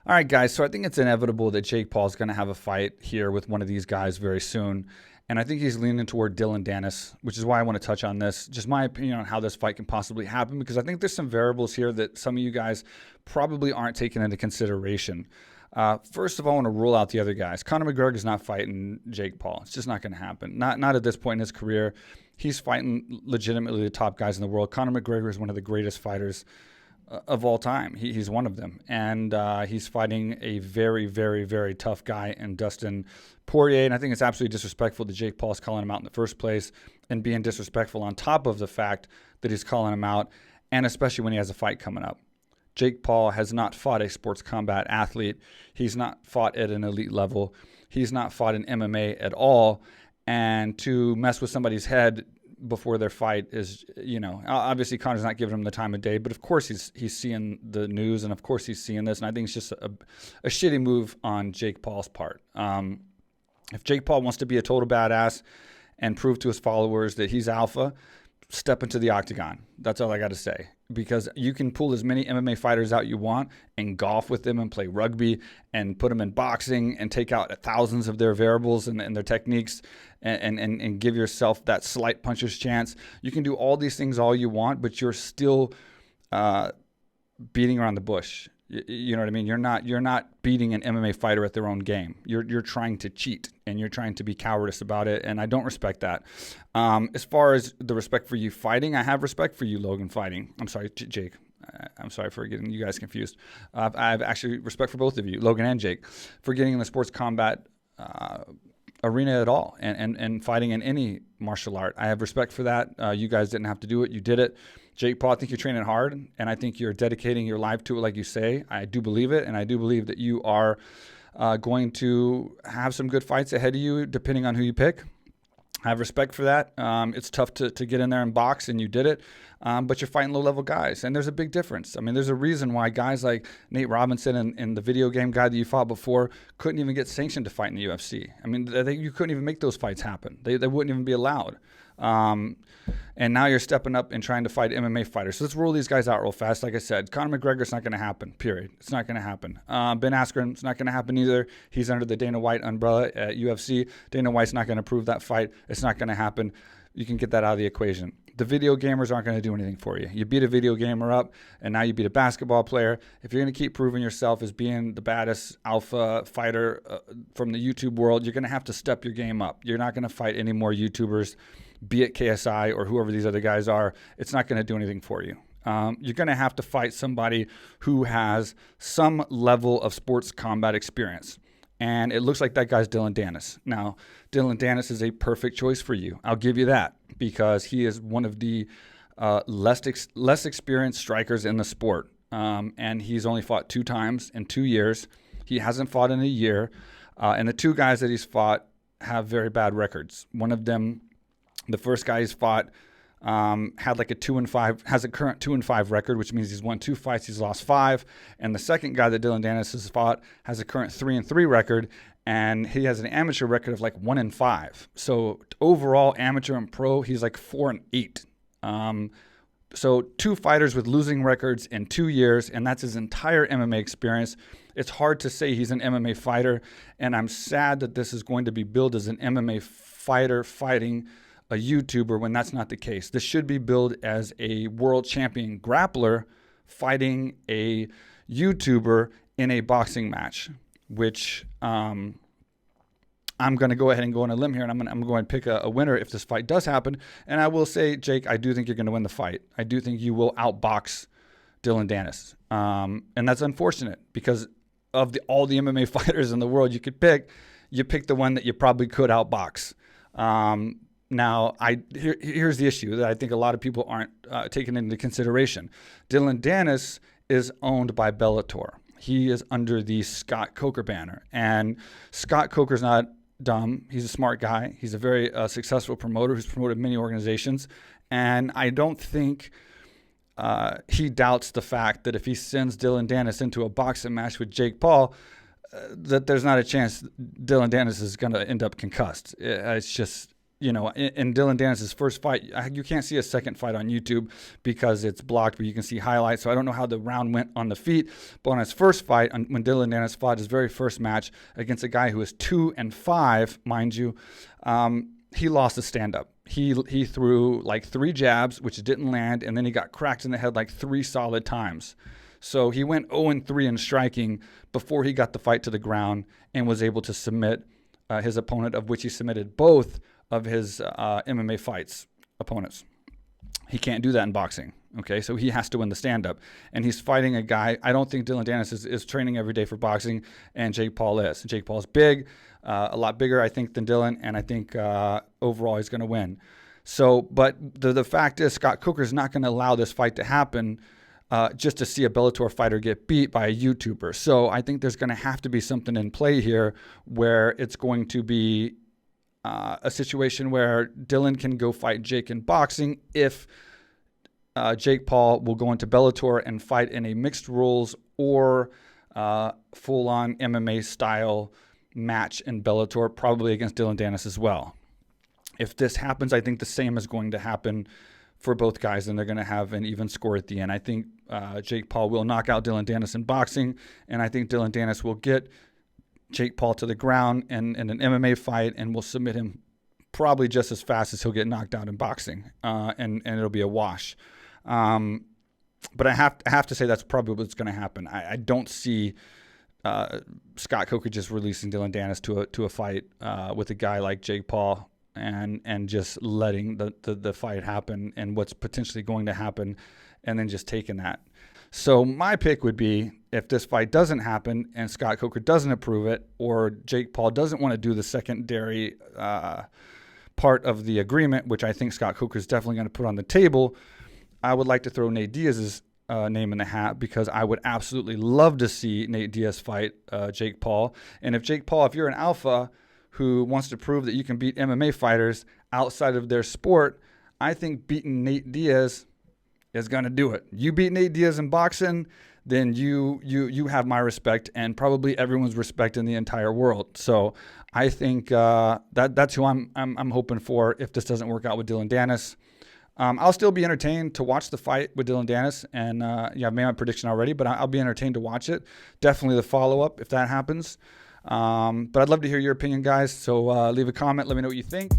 All right, guys. So I think it's inevitable that Jake Paul's going to have a fight here with one of these guys very soon. And I think he's leaning toward Dillon Danis, which is why I want to touch on this. Just my opinion on how this fight can possibly happen, because I think there's some variables here that some of you guys probably aren't taking into consideration. First of all, I want to rule out the other guys. Conor McGregor is not fighting Jake Paul. It's just not going to happen. Not at this point in his career. He's fighting legitimately the top guys in the world. Conor McGregor is one of the greatest fighters of all time. He's one of them. And he's fighting a very, very, very tough guy in Dustin Poirier. And I think it's absolutely disrespectful that Jake Paul's calling him out in the first place and being disrespectful on top of the fact that he's calling him out, and especially when he has a fight coming up. Jake Paul has not fought a sports combat athlete. He's not fought at an elite level. He's not fought in MMA at all. And to mess with somebody's head before their fight is, obviously Conor's not giving him the time of day, but of course he's seeing the news, and of course he's seeing this, and I think it's just a shitty move on Jake Paul's part. If Jake Paul wants to be a total badass and prove to his followers that he's alpha, step into the octagon. That's all I got to say. Because you can pull as many MMA fighters out you want and golf with them and play rugby and put them in boxing and take out thousands of their variables and their techniques and give yourself that slight puncher's chance. You can do all these things all you want, but you're still beating around the bush. You know what I mean? You're not beating an MMA fighter at their own game. You're trying to cheat, and you're trying to be cowardice about it, and I don't respect that. As far as the respect for you fighting, I have respect for you, Logan, fighting. I'm sorry, Jake. I'm sorry for getting you guys confused. I have actually respect for both of you, Logan and Jake, for getting in the sports combat arena at all and fighting in any martial art. I have respect for that. You guys didn't have to do it. You did it. Jake Paul, I think you're training hard, and I think you're dedicating your life to it like you say. I do believe it, and I do believe that you are going to have some good fights ahead of you depending on who you pick. I have respect for that. It's tough to get in there and box, and you did it, but you're fighting low-level guys, and there's a big difference. I mean, there's a reason why guys like Nate Robinson and the video game guy that you fought before couldn't even get sanctioned to fight in the UFC. I mean, you couldn't even make those fights happen. They wouldn't even be allowed. And now you're stepping up and trying to fight MMA fighters. So let's rule these guys out real fast. Like I said, Conor McGregor's not going to happen, period. It's not going to happen. Ben Askren, it's not going to happen either. He's under the Dana White umbrella at UFC. Dana White's not going to approve that fight. It's not going to happen. You can get that out of the equation. The video gamers aren't going to do anything for you. You beat a video gamer up, and now you beat a basketball player. If you're going to keep proving yourself as being the baddest alpha fighter from the YouTube world, you're going to have to step your game up. You're not going to fight any more YouTubers, be it KSI or whoever these other guys are. It's not going to do anything for you. You're going to have to fight somebody who has some level of sports combat experience. And it looks like that guy's Dillon Danis. Now, Dillon Danis is a perfect choice for you. I'll give you that, because he is one of the less experienced strikers in the sport. And he's only fought 2 times in 2 years. He hasn't fought in a year. And the 2 guys that he's fought have very bad records. One of them, the first guy he's fought, had like a 2-5, has a current 2-5 record, which means he's won 2 fights, he's lost 5. And the second guy that Dillon Danis has fought has a current 3-3 record, and he has an amateur record of like 1-5. So overall, amateur and pro, he's like 4-8. So 2 fighters with losing records in 2 years, and that's his entire MMA experience. It's hard to say he's an MMA fighter, and I'm sad that this is going to be billed as an MMA fighter fighting a YouTuber when that's not the case. This should be billed as a world champion grappler fighting a YouTuber in a boxing match, which I'm going to go ahead and go on a limb here, and I'm going to go and pick a winner if this fight does happen. And I will say, Jake, I do think you're going to win the fight. I do think you will outbox Dillon Danis. And that's unfortunate, because of all the MMA fighters in the world you could pick, you picked the one that you probably could outbox. Now, here's the issue that I think a lot of people aren't taking into consideration. Dillon Danis is owned by Bellator. He is under the Scott Coker banner. And Scott Coker's not dumb. He's a smart guy. He's a very successful promoter who's promoted many organizations. And I don't think he doubts the fact that if he sends Dillon Danis into a boxing match with Jake Paul, that there's not a chance Dillon Danis is going to end up concussed. It's just, in Dillon Danis' first fight, you can't see a second fight on YouTube because it's blocked, but you can see highlights. So I don't know how the round went on the feet. But on his first fight, when Dillon Danis fought his very first match against a guy who is 2-5, mind you, he lost the stand-up. He threw like 3 jabs, which didn't land, and then he got cracked in the head like 3 solid times. So he went 0-3 in striking before he got the fight to the ground and was able to submit his opponent, of which he submitted both of his MMA fights opponents. He can't do that in boxing. Okay, so he has to win the stand-up. And he's fighting a guy, I don't think Dillon Danis is training every day for boxing, and Jake Paul is. Jake Paul's big, a lot bigger, I think, than Dillon, and I think overall he's going to win. So, but the fact is, Scott Coker's not going to allow this fight to happen just to see a Bellator fighter get beat by a YouTuber. So I think there's going to have to be something in play here where it's going to be a situation where Dillon can go fight Jake in boxing if Jake Paul will go into Bellator and fight in a mixed rules or full-on MMA style match in Bellator, probably against Dillon Danis as well. If this happens, I think the same is going to happen for both guys, and they're going to have an even score at the end. I think Jake Paul will knock out Dillon Danis in boxing, and I think Dillon Danis will get Jake Paul to the ground in an MMA fight and will submit him probably just as fast as he'll get knocked out in boxing, and it'll be a wash. But I have to say that's probably what's going to happen. I don't see Scott Coker just releasing Dillon Danis to a fight with a guy like Jake Paul and just letting the fight happen and what's potentially going to happen and then just taking that. So my pick would be, if this fight doesn't happen and Scott Coker doesn't approve it, or Jake Paul doesn't want to do the secondary part of the agreement, which I think Scott Coker is definitely going to put on the table, I would like to throw Nate Diaz's name in the hat, because I would absolutely love to see Nate Diaz fight Jake Paul. And if you're an alpha who wants to prove that you can beat MMA fighters outside of their sport, I think beating Nate Diaz is going to do it. You beat Nate Diaz in boxing, then you have my respect and probably everyone's respect in the entire world. So I think that's who I'm hoping for if this doesn't work out with Dillon Danis. I'll still be entertained to watch the fight with Dillon Danis, and I've made my prediction already, but I'll be entertained to watch it. Definitely the follow-up if that happens. But I'd love to hear your opinion, guys. So leave a comment. Let me know what you think.